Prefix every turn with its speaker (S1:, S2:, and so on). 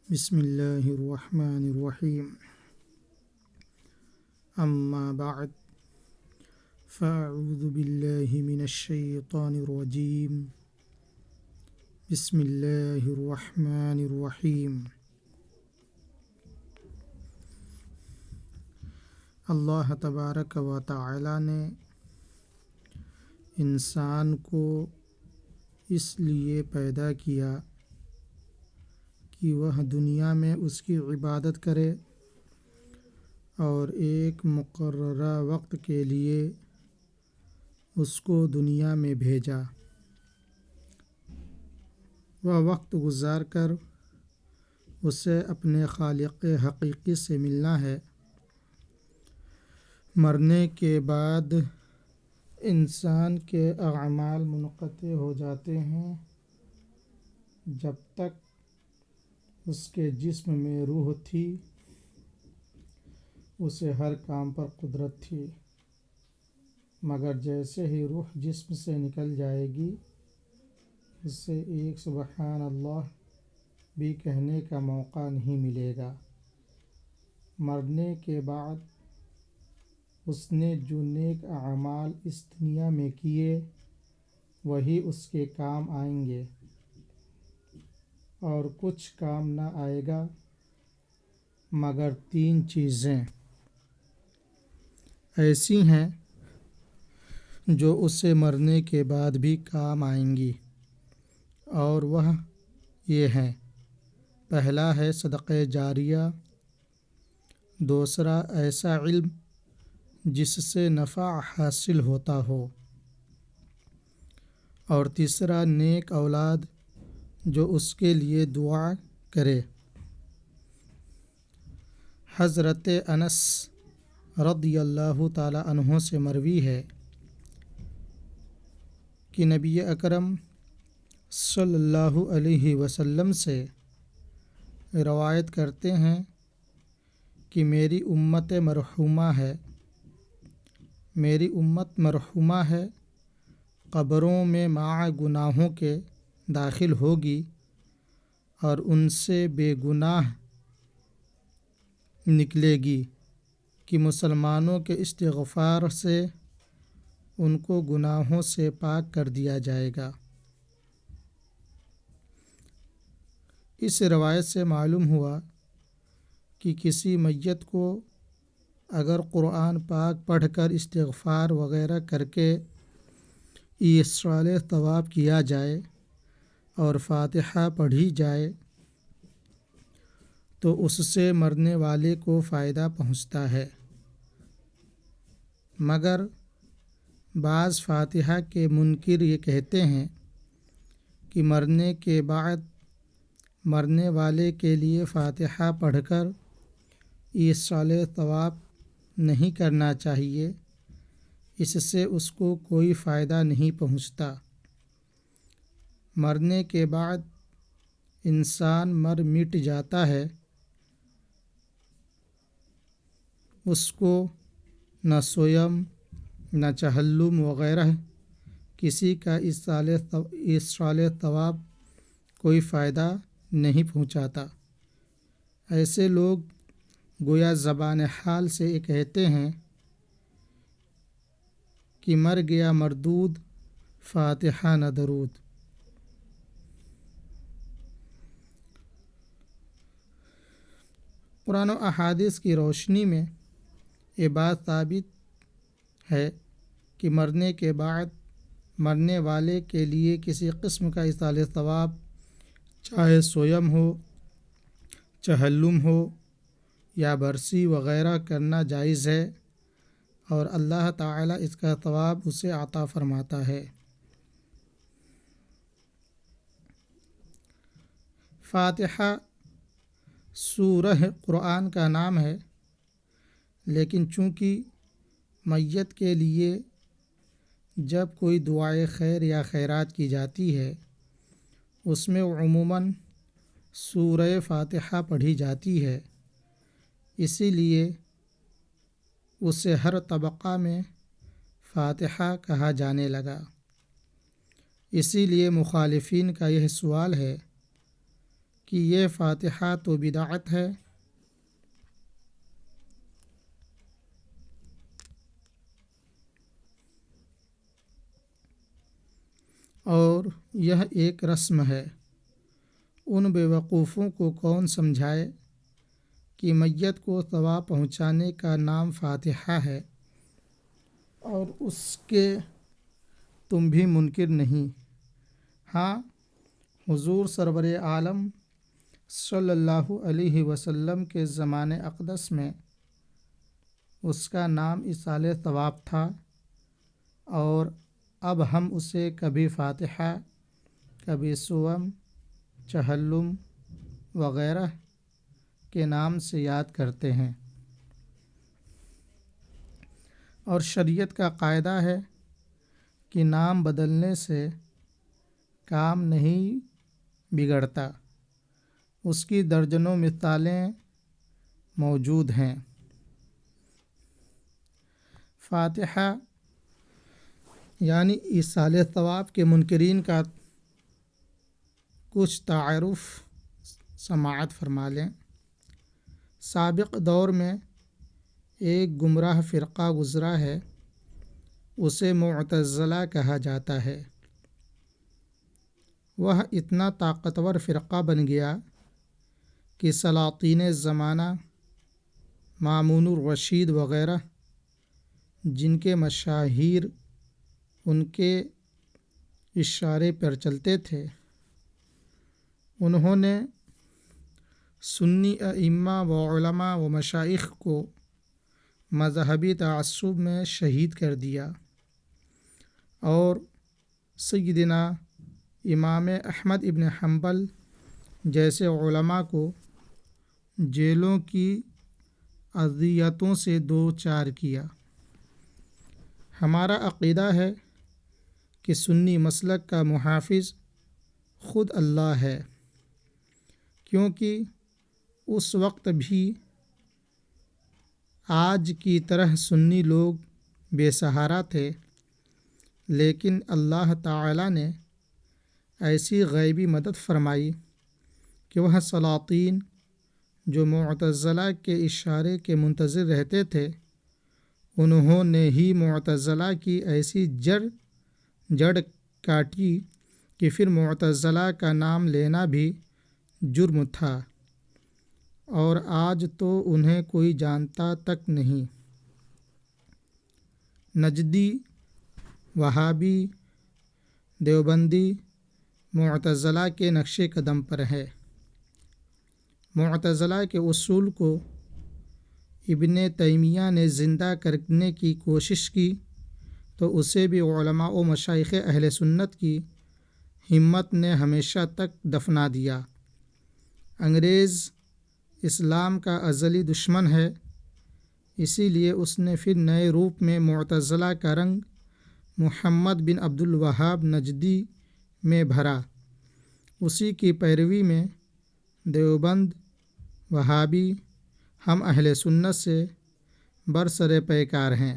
S1: بسم اللہ الرحمن الرحیم اما بعد فاعوذ باللہ من الشیطان الرجیم بسم اللہ الرحمن الرحیم اللہ تبارک و تعالی نے انسان کو اس لیے پیدا کیا کہ وہ دنیا میں اس کی عبادت کرے اور ایک مقررہ وقت کے لیے اس کو دنیا میں بھیجا۔ وہ وقت گزار کر اسے اپنے خالق حقیقی سے ملنا ہے۔ مرنے کے بعد انسان کے اعمال منقطع ہو جاتے ہیں جب تک اس کے جسم میں روح تھی اسے ہر کام پر قدرت تھی، مگر جیسے ہی روح جسم سے نکل جائے گی اسے ایک سبحان اللہ بھی کہنے کا موقع نہیں ملے گا۔ مرنے کے بعد اس نے جو نیک اعمال اس دنیا میں کیے وہی اس کے کام آئیں گے، اور کچھ کام نہ آئے گا مگر 3 چیزیں ایسی ہیں جو اسے مرنے کے بعد بھی کام آئیں گی، اور وہ یہ ہیں: پہلا ہے صدقہ جاریہ، دوسرا ایسا علم جس سے نفع حاصل ہوتا ہو، اور تیسرا نیک اولاد جو اس کے لیے دعا کرے۔ حضرت انس رضی اللہ تعالی عنہ سے مروی ہے کہ نبی اکرم صلی اللہ علیہ وسلم سے روایت کرتے ہیں کہ میری امت مرحومہ ہے، قبروں میں مع گناہوں کے داخل ہوگی اور ان سے بے گناہ نکلے گی کہ مسلمانوں کے استغفار سے ان کو گناہوں سے پاک کر دیا جائے گا۔ اس روایت سے معلوم ہوا کہ کسی میت کو اگر قرآن پاک پڑھ کر استغفار وغیرہ کر کے ایصال ثواب کیا جائے اور فاتحہ پڑھی جائے تو اس سے مرنے والے کو فائدہ پہنچتا ہے، مگر بعض فاتحہ کے منکر یہ کہتے ہیں کہ مرنے کے بعد مرنے والے کے لیے فاتحہ پڑھ کر ایصال ثواب نہیں کرنا چاہیے، اس سے اس کو کوئی فائدہ نہیں پہنچتا۔ مرنے کے بعد انسان مٹ جاتا ہے، اس کو نہ سویم نہ چہلم وغیرہ کسی کا ایصال ثواب کوئی فائدہ نہیں پہنچاتا۔ ایسے لوگ گویا زبان حال سے یہ کہتے ہیں کہ مر گیا مردود فاتحہ نہ درود۔ قرآن و احادیث کی روشنی میں یہ بات ثابت ہے کہ مرنے کے بعد مرنے والے کے لیے کسی قسم کا ایصال ثواب چاہے سویم ہو، چہلم ہو یا برسی وغیرہ کرنا جائز ہے، اور اللہ تعالیٰ اس کا ثواب اسے عطا فرماتا ہے۔ فاتحہ سورہ قرآن کا نام ہے، لیکن چونکہ میت کے لیے جب کوئی دعائے خیر یا خیرات کی جاتی ہے اس میں عموماً سورہ فاتحہ پڑھی جاتی ہے، اسی لیے اسے ہر طبقہ میں فاتحہ کہا جانے لگا۔ اسی لیے مخالفین کا یہ سوال ہے کہ کہ یہ فاتحہ تو بدعت ہے اور یہ ایک رسم ہے۔ ان بیوقوفوں کو کون سمجھائے کہ میت کو ثواب پہنچانے کا نام فاتحہ ہے اور اس کے تم بھی منکر نہیں۔ ہاں، حضور سرور عالم صلی اللہ علیہ وسلم کے زمان اقدس میں اس کا نام ایصال ثواب تھا، اور اب ہم اسے کبھی فاتحہ، کبھی صوم، چہلم وغیرہ کے نام سے یاد کرتے ہیں۔ اور شریعت کا قاعدہ ہے کہ نام بدلنے سے کام نہیں بگڑتا۔ اس کی درجنوں مثالیں موجود ہیں۔ فاتحہ یعنی ایصال ثواب کے منکرین کا کچھ تعارف سماعت فرما لیں۔ سابق دور میں ایک گمراہ فرقہ گزرا ہے، اسے معتزلہ کہا جاتا ہے۔ وہ اتنا طاقتور فرقہ بن گیا کہ سلاطین زمانہ مامون الرشید وغیرہ، جن کے مشاہیر ان کے اشارے پر چلتے تھے، انہوں نے سنی ائمہ و علماء و مشائخ کو مذہبی تعصب میں شہید کر دیا اور سیدنا امام احمد ابن حنبل جیسے علماء کو جیلوں کی اذیتوں سے دوچار کیا۔ ہمارا عقیدہ ہے کہ سنی مسلک کا محافظ خود اللہ ہے، کیونکہ اس وقت بھی آج کی طرح سنی لوگ بے سہارا تھے، لیکن اللہ تعالی نے ایسی غیبی مدد فرمائی کہ وہ سلاطین جو معتزلہ کے اشارے کے منتظر رہتے تھے، انہوں نے ہی معتزلہ کی ایسی جڑ کاٹی کہ پھر معتزلہ کا نام لینا بھی جرم تھا، اور آج تو انہیں کوئی جانتا تک نہیں۔ نجدی، وہابی، دیوبندی معتزلہ کے نقش قدم پر ہے۔ معتزلہ کے اصول کو ابن تیمیہ نے زندہ کرنے کی کوشش کی تو اسے بھی علماء و مشائخ اہل سنت کی ہمت نے ہمیشہ تک دفنا دیا۔ انگریز اسلام کا ازلی دشمن ہے، اسی لیے اس نے پھر نئے روپ میں معتزلہ کا رنگ محمد بن عبد الوہاب نجدی میں بھرا۔ اسی کی پیروی میں دیوبند، وہابی ہم اہل سنت سے برسر پیکار ہیں۔